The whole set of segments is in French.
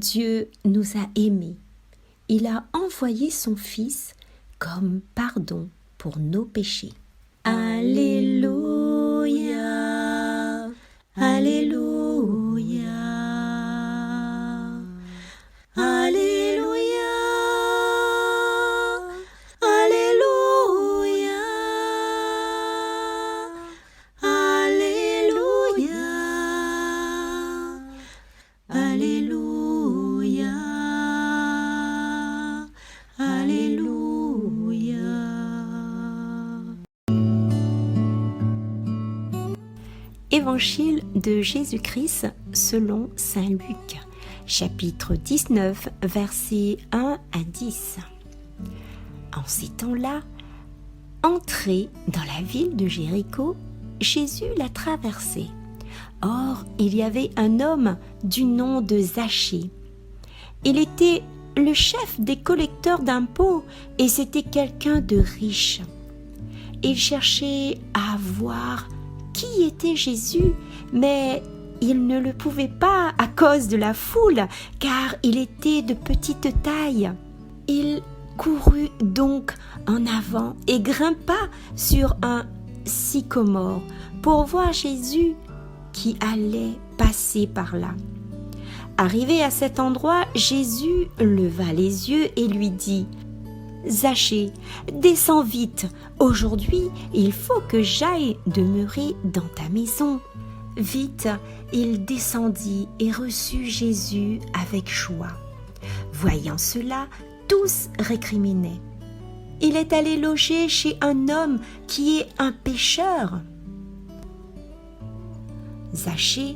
Dieu nous a aimés. Il a envoyé son Fils comme pardon pour nos péchés. Alléluia, Alléluia, Alléluia, Alléluia, Alléluia, Alléluia, Alléluia. Évangile de Jésus-Christ selon saint Luc, chapitre 19, versets 1 à 10. En ces temps-là, entré dans la ville de Jéricho, Jésus la traversait. Or, il y avait un homme du nom de Zachée. Il était le chef des collecteurs d'impôts et c'était quelqu'un de riche. Il cherchait à voir qui était Jésus, mais il ne le pouvait pas à cause de la foule, car il était de petite taille. Il courut donc en avant et grimpa sur un sycomore pour voir Jésus qui allait passer par là. Arrivé à cet endroit, Jésus leva les yeux et lui dit « Zachée, descends vite, aujourd'hui il faut que j'aille demeurer dans ta maison. » Vite, il descendit et reçut Jésus avec joie. Voyant cela, tous récriminaient. « Il est allé loger chez un homme qui est un pécheur. » Zachée,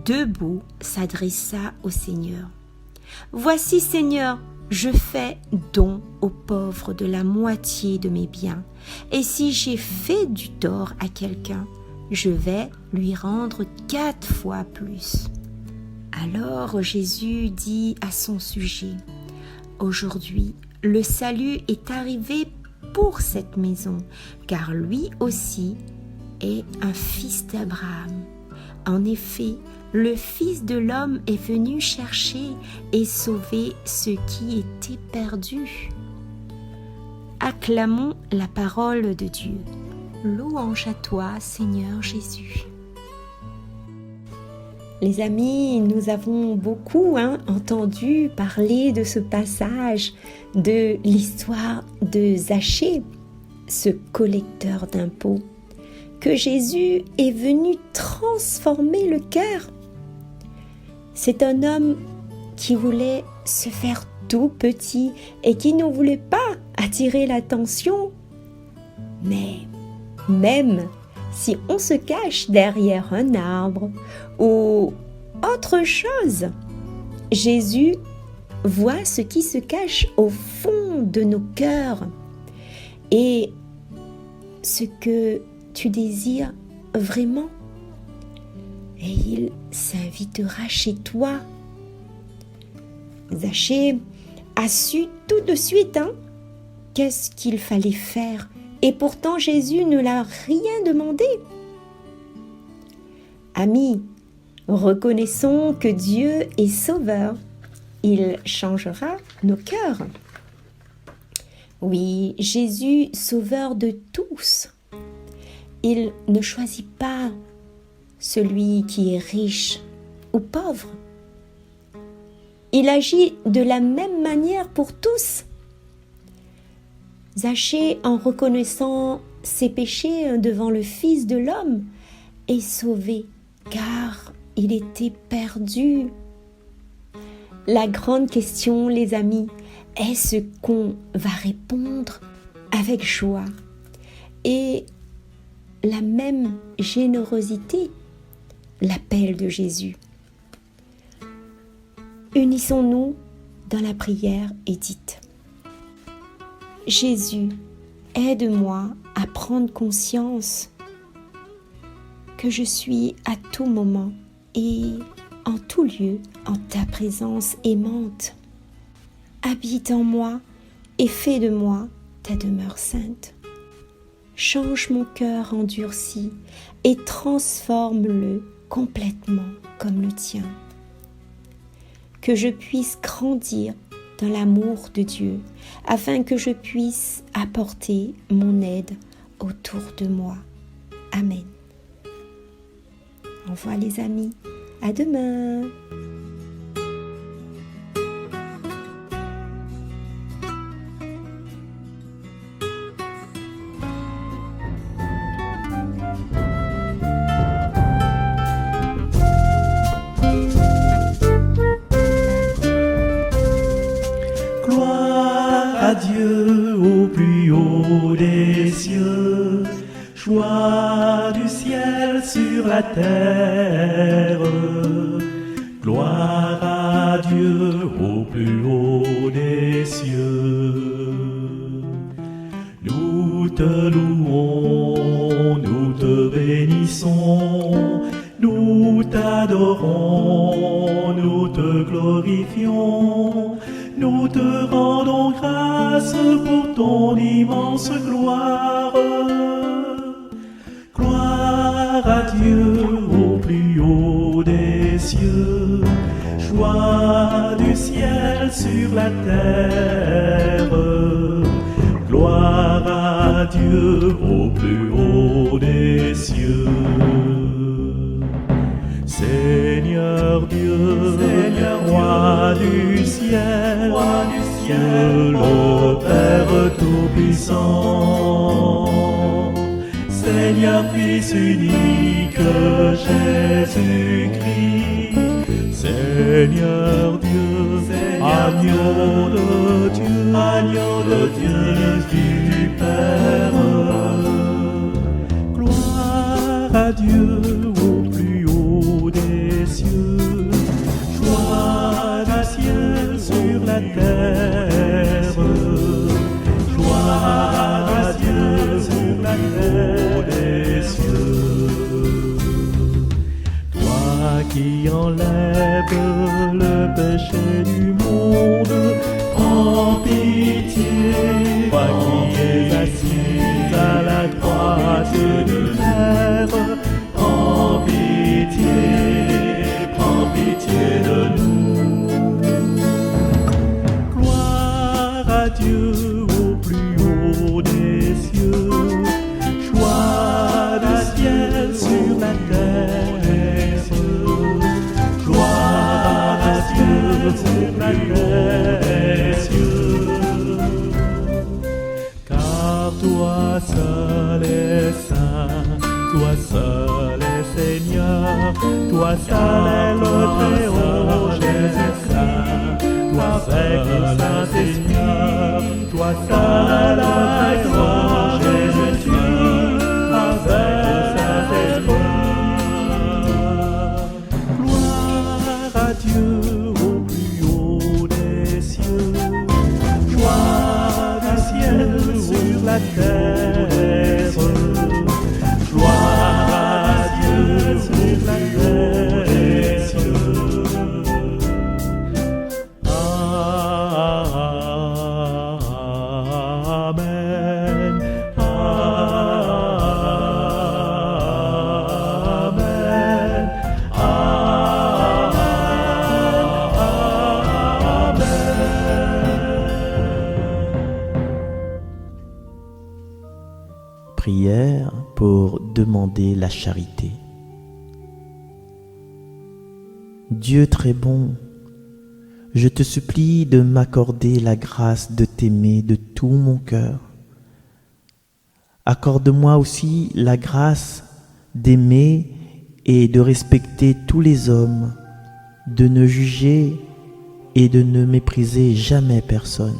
debout, s'adressa au Seigneur. « Voici, Seigneur, je fais don aux pauvres de la moitié de mes biens, et si j'ai fait du tort à quelqu'un, je vais lui rendre 4 fois plus. » Alors Jésus dit à son sujet, « Aujourd'hui, le salut est arrivé pour cette maison, car lui aussi est un fils d'Abraham. En effet, le Fils de l'homme est venu chercher et sauver ceux qui étaient perdus. » Acclamons la parole de Dieu. Louange à toi, Seigneur Jésus. Les amis, nous avons beaucoup entendu parler de ce passage de l'histoire de Zachée, ce collecteur d'impôts, que Jésus est venu transformer le cœur. C'est un homme qui voulait se faire tout petit et qui ne voulait pas attirer l'attention. Mais même si on se cache derrière un arbre ou autre chose, Jésus voit ce qui se cache au fond de nos cœurs et ce que tu désires vraiment. Et il s'invitera chez toi. Zachée a su tout de suite qu'est-ce qu'il fallait faire. Et pourtant Jésus ne l'a rien demandé. Amis, reconnaissons que Dieu est sauveur. Il changera nos cœurs. Oui, Jésus, sauveur de tous. Il ne choisit pas celui qui est riche ou pauvre. Il agit de la même manière pour tous. Zachée, en reconnaissant ses péchés devant le Fils de l'homme, est sauvé, car il était perdu. La grande question, les amis, est ce qu'on va répondre avec joie et la même générosité, l'appel de Jésus. Unissons-nous dans la prière et dites: Jésus, aide-moi à prendre conscience que je suis à tout moment et en tout lieu en ta présence aimante. Habite en moi et fais de moi ta demeure sainte. Change mon cœur endurci et transforme-le complètement comme le tien. que je puisse grandir dans l'amour de Dieu, afin que je puisse apporter mon aide autour de moi. Amen. Au revoir les amis, à demain. Gloire à Dieu au plus haut des cieux, joie du ciel sur la terre. Gloire à Dieu au plus haut des cieux. Nous te louons, nous te bénissons, nous t'adorons, nous te glorifions. Nous te rendons grâce pour ton immense gloire. Gloire à Dieu au plus haut des cieux, joie du ciel sur la terre. Gloire à Dieu au plus haut des cieux. Seigneur Dieu, Seigneur roi du ciel, Dieu le Père Tout-Puissant, Seigneur Fils unique Jésus-Christ, Seigneur Dieu, agneau de Dieu, Fils du Père, gloire à Dieu au plus haut des cieux, joie du ciel sur la terre, gloire à Dieu sur la terre des cieux. Toi qui enlèves le péché du monde, prends pitié. Toi qui es assis à la droite du Père, prends pitié de nous. Gloire à Dieu au plus haut des cieux, joie du ciel sur la terre, gloire à Dieu sur la terre des cieux. Car toi seul est saint, toi seul est Seigneur, toi seul est le Très-Haut Jésus-Christ, toi seul est Saint-Esprit, toi seul est le Très-Haut Jésus-Christ, avec le Saint-Esprit. Gloire à Dieu au plus haut des cieux, joie du ciel sur la terre, gloire à Dieu sur la terre des cieux. Amen. Amen. Prière pour demander la charité. Dieu très bon, je te supplie de m'accorder la grâce de t'aimer de tout mon cœur. Accorde-moi aussi la grâce d'aimer et de respecter tous les hommes, de ne juger et de ne mépriser jamais personne.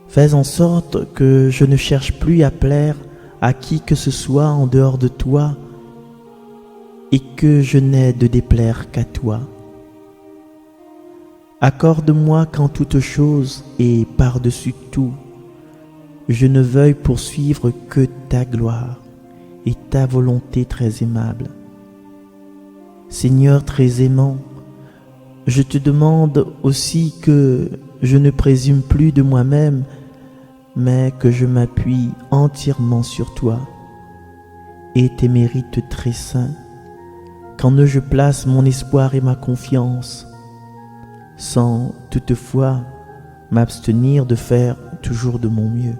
Fais en sorte que je ne cherche plus à plaire à qui que ce soit en dehors de toi et que je n'ai de déplaire qu'à toi. Accorde-moi qu'en toute chose et par-dessus tout, je ne veuille poursuivre que ta gloire et ta volonté très aimable. Seigneur très aimant, je te demande aussi que je ne présume plus de moi-même, mais que je m'appuie entièrement sur toi et tes mérites très saints, qu'en eux je place mon espoir et ma confiance, sans toutefois m'abstenir de faire toujours de mon mieux.